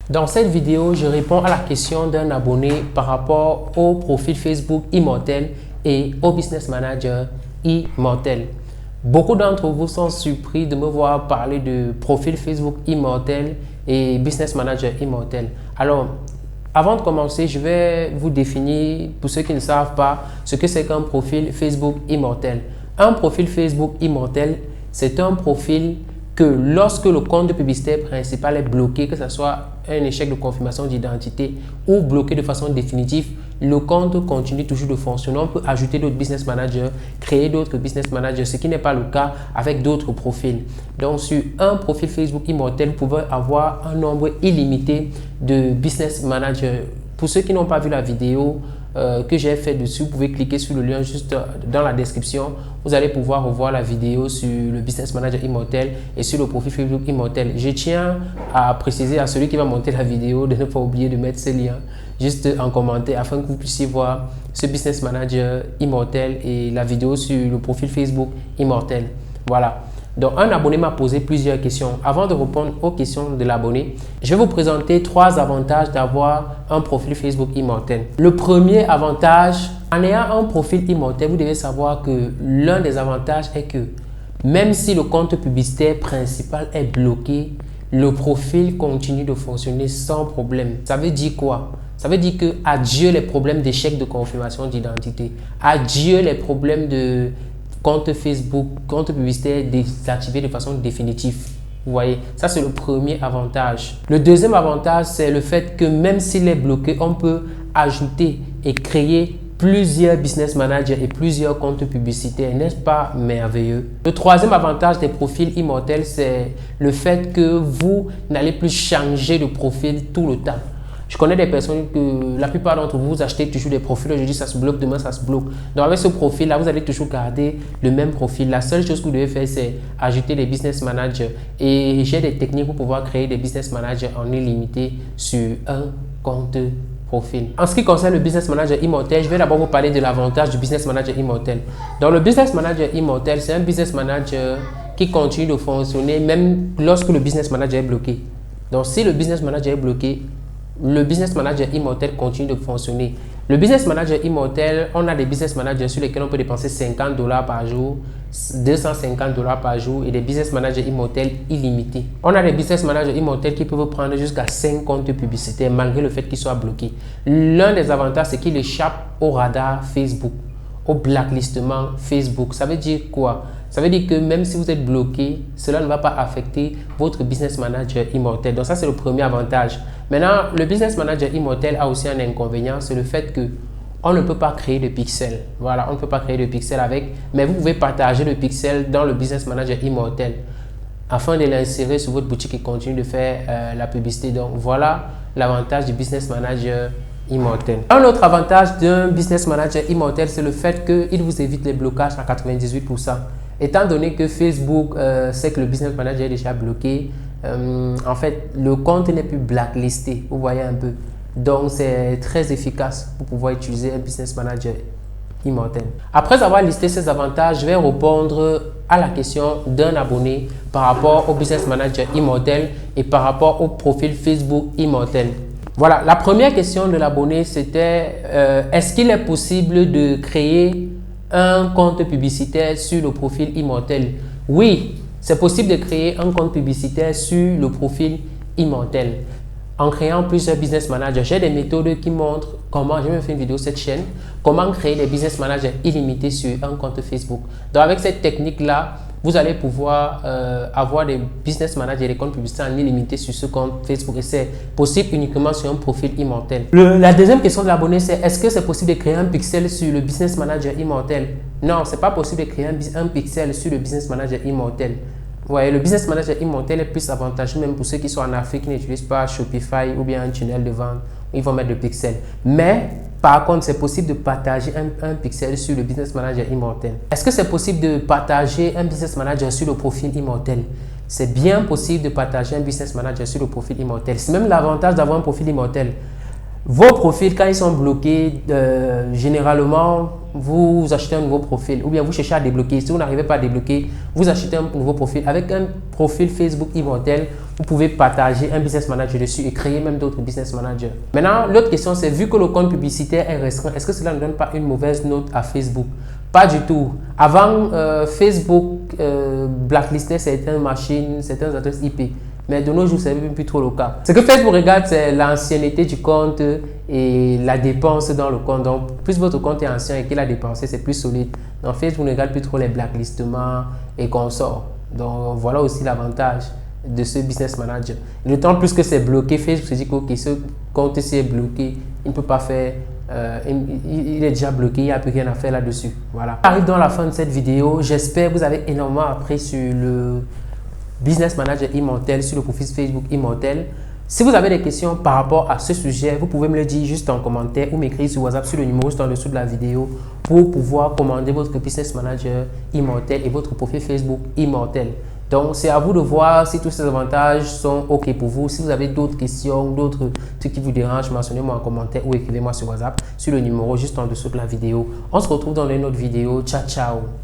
Dans cette vidéo, je réponds à la question d'un abonné par rapport au profil Facebook Immortel et au Business Manager Immortel. Beaucoup d'entre vous sont surpris de me voir parler de profil Facebook Immortel et Business Manager Immortel. Alors, avant de commencer, je vais vous définir, pour ceux qui ne savent pas, ce que c'est qu'un profil Facebook Immortel. Un profil Facebook Immortel, c'est un profil que lorsque le compte de publicité principal est bloqué, que ce soit un échec de confirmation d'identité ou bloqué de façon définitive, le compte continue toujours de fonctionner. On peut ajouter d'autres business managers, créer d'autres business managers, ce qui n'est pas le cas avec d'autres profils. Donc, sur un profil Facebook Immortel, vous pouvez avoir un nombre illimité de business managers. Pour ceux qui n'ont pas vu la vidéo que j'ai fait dessus, vous pouvez cliquer sur le lien juste dans la description. Vous allez pouvoir revoir la vidéo sur le Business Manager Immortel et sur le profil Facebook Immortel. Je tiens à préciser à celui qui va monter la vidéo de ne pas oublier de mettre ce lien juste en commentaire afin que vous puissiez voir ce Business Manager Immortel et la vidéo sur le profil Facebook Immortel. Voilà. Donc, un abonné m'a posé plusieurs questions. Avant de répondre aux questions de l'abonné, je vais vous présenter 3 avantages d'avoir un profil Facebook Immortel. Le premier avantage, en ayant un profil Immortel, vous devez savoir que l'un des avantages est que même si le compte publicitaire principal est bloqué, le profil continue de fonctionner sans problème. Ça veut dire quoi? Ça veut dire que adieu les problèmes d'échec de confirmation d'identité, adieu les problèmes de compte Facebook, compte publicitaire désactivé de façon définitive. Vous voyez, ça c'est le premier avantage. Le deuxième avantage, c'est le fait que même s'il est bloqué, on peut ajouter et créer plusieurs business managers et plusieurs comptes publicitaires. N'est-ce pas merveilleux? Le troisième avantage des profils Immortel, c'est le fait que vous n'allez plus changer de profil tout le temps. Je connais des personnes que la plupart d'entre vous, vous achetez toujours des profils. Aujourd'hui, ça se bloque, demain, ça se bloque. Donc, avec ce profil-là, vous allez toujours garder le même profil. La seule chose que vous devez faire, c'est ajouter des business managers. Et j'ai des techniques pour pouvoir créer des business managers en illimité sur un compte profil. En ce qui concerne le Business Manager Immortel, je vais d'abord vous parler de l'avantage du Business Manager Immortel. Donc, le Business Manager Immortel, c'est un business manager qui continue de fonctionner même lorsque le Business Manager est bloqué. Donc, si le Business Manager est bloqué, le Business Manager Immortel continue de fonctionner. Le Business Manager Immortel, on a des business managers sur lesquels on peut dépenser $50 par jour, $250 par jour et des business managers Immortel illimités. On a des business managers Immortel qui peuvent prendre jusqu'à 5 comptes publicitaires malgré le fait qu'ils soient bloqués. L'un des avantages, c'est qu'ils échappent au radar Facebook, au blacklistement Facebook. Ça veut dire quoi? Ça veut dire que même si vous êtes bloqué, cela ne va pas affecter votre Business Manager Immortel. Donc ça, c'est le premier avantage. Maintenant, le Business Manager Immortel a aussi un inconvénient, c'est le fait que on ne peut pas créer de pixels. Voilà, on ne peut pas créer de pixels avec, mais vous pouvez partager le pixel dans le Business Manager Immortel afin de l'insérer sur votre boutique et continuer de faire la publicité. Donc voilà l'avantage du Business Manager Immortel. Un autre avantage d'un Business Manager Immortel, c'est le fait qu'il vous évite les blocages à 98%. Étant donné que Facebook sait que le Business Manager est déjà bloqué, en fait, le compte n'est plus blacklisté. Vous voyez un peu. Donc, c'est très efficace pour pouvoir utiliser un Business Manager Immortel. Après avoir listé ces avantages, je vais répondre à la question d'un abonné par rapport au Business Manager Immortel et par rapport au profil Facebook Immortel. Voilà, la première question de l'abonné, c'était est-ce qu'il est possible de créer un compte publicitaire sur le profil Immortel? Oui, c'est possible de créer un compte publicitaire sur le profil Immortel en créant plusieurs business managers. J'ai des méthodes qui montrent comment, j'ai même fait une vidéo sur cette chaîne, comment créer des business managers illimités sur un compte Facebook. Donc avec cette technique-là, vous allez pouvoir avoir des business managers et des comptes publicitaires en illimité sur ce compte Facebook et c'est possible uniquement sur un profil Immortel. La deuxième question de l'abonné, c'est est-ce que c'est possible de créer un pixel sur le Business Manager Immortel? Non, c'est pas possible de créer un pixel sur le Business Manager Immortel. Vous voyez, le Business Manager Immortel est plus avantageux même pour ceux qui sont en Afrique, qui n'utilisent pas Shopify ou bien un tunnel de vente où ils vont mettre le pixel. Mais par contre, c'est possible de partager un pixel sur le Business Manager Immortel. Est-ce que c'est possible de partager un Business Manager sur le profil Immortel? C'est bien possible de partager un Business Manager sur le profil Immortel. C'est même l'avantage d'avoir un profil Immortel. Vos profils, quand ils sont bloqués, généralement, vous achetez un nouveau profil ou bien vous cherchez à débloquer. Si vous n'arrivez pas à débloquer, vous achetez un nouveau profil. Avec un profil Facebook Immortel, vous pouvez partager un business manager dessus et créer même d'autres business managers. Maintenant, l'autre question, c'est vu que le compte publicitaire est restreint, est-ce que cela ne donne pas une mauvaise note à Facebook? Pas du tout. Avant, Facebook blacklistait certaines machines, certaines adresses IP. Mais de nos jours, ce n'est même plus trop le cas. Ce que Facebook regarde, c'est l'ancienneté du compte et la dépense dans le compte. Donc, plus votre compte est ancien et qu'il a dépensé, c'est plus solide. Donc, Facebook ne regarde plus trop les blacklistements et consorts. Donc, voilà aussi l'avantage de ce business manager. D'autant plus que c'est bloqué, Facebook se dit que okay, ce compte-ci est bloqué, il ne peut pas faire, il est déjà bloqué, il n'y a plus rien à faire là-dessus. Voilà. On arrive dans la fin de cette vidéo. J'espère que vous avez énormément appris sur le business manager Immortel, sur le profil Facebook Immortel. Si vous avez des questions par rapport à ce sujet, vous pouvez me le dire juste en commentaire ou m'écrire sur WhatsApp sur le numéro juste en dessous de la vidéo pour pouvoir commander votre business manager Immortel et votre profil Facebook Immortel. Donc, c'est à vous de voir si tous ces avantages sont OK pour vous. Si vous avez d'autres questions, d'autres trucs qui vous dérangent, mentionnez-moi en commentaire ou écrivez-moi sur WhatsApp sur le numéro juste en dessous de la vidéo. On se retrouve dans une autre vidéo. Ciao, ciao!